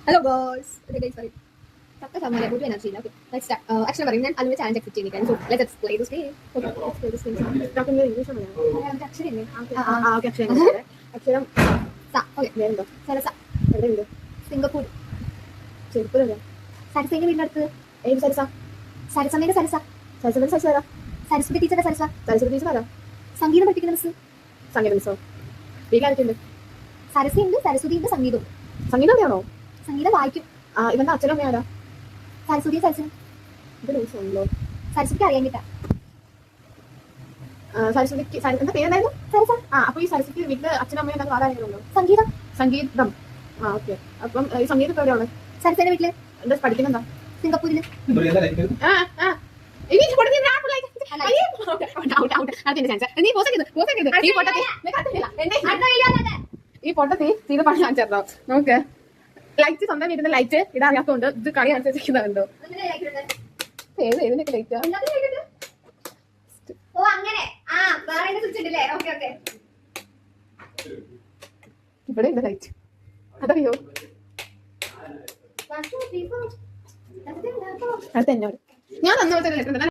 Hello guys. Okay guys, sorry. Takka samaya good energy. Okay. Let's start. Action പറയും. ഞാൻ അതിന് challenge accept ചെയ്യുന്നില്ല. So let's play this game. Okay. Let's play this game. Doctor English പറയാം. അക്ഷരം ഇല്ലേ? Okay അക്ഷരം അക്ഷരം സ. Okay. വേറെന്തോ സരസ. എവിടെയുണ്ട്? സിംഗപ്പൂർ. ചെറുപ്പൂരല്ലേ? സരസേന്റെ വീടിന്റെ അടുത്ത്. ഏത് സരസ? സരസമ്മയുടെ സരസ. സരസ്വതി സരസ ആരാ? സരസ്വതി ടീച്ചറുടെ സരസ. സരസ്വതി ടീച്ചർ ആരാ? സംഗീതം പഠിപ്പിക്കുന്ന മിസ്. സംഗീത മിസ്സോ? വീട്ടിലാരൊക്കെയുണ്ട്? സരസയുണ്ട്, സരസ്വതിയുണ്ട്, സംഗീതവും. സംഗീതം അറിയാണോ? സംഗീതം വായിക്കും. ഇവന്റെ അച്ഛനും അമ്മ ആരാ? സരസ്വതി സരസൻ. ഇത് ലൂസാണല്ലോ. സരസ്വതിക്ക് അറിയാൻ കിട്ടാ. സരസ്വതിക്ക് എന്താ പേരെന്തായിരുന്നു? സരസ. അപ്പൊ ഈ സരസ്വതി വീട്ടില് അച്ഛനും അമ്മയും എന്താ ആരാരെങ്കിലും ഉണ്ടോ? സംഗീതം. സംഗീതം. ഓക്കെ. അപ്പം ഈ സംഗീതം ഇപ്പൊ എവിടെയാണ്? സരസേന്റെ വീട്ടില്. എന്താ പഠിക്കുന്നെന്താ? സിംഗപ്പൂരില്. ഈ പൊട്ടത്തി ചെയ്ത് പണി കാണിച്ചോ നമുക്ക്. ലൈറ്റ് സ്വന്തം വീട്ടിൽ ലൈറ്റ് ഇതറിയാത്തോണ്ട് ഇത് കളി അനുസരിച്ചിരിക്കുന്നുണ്ടോ? ഏത് ഏതിനൊക്കെ ലൈറ്റ് ഇവിടെ ഉണ്ട് ലൈറ്റ് അതറിയോ? അത് എന്നോട് ഞാൻ തന്നോട്ട്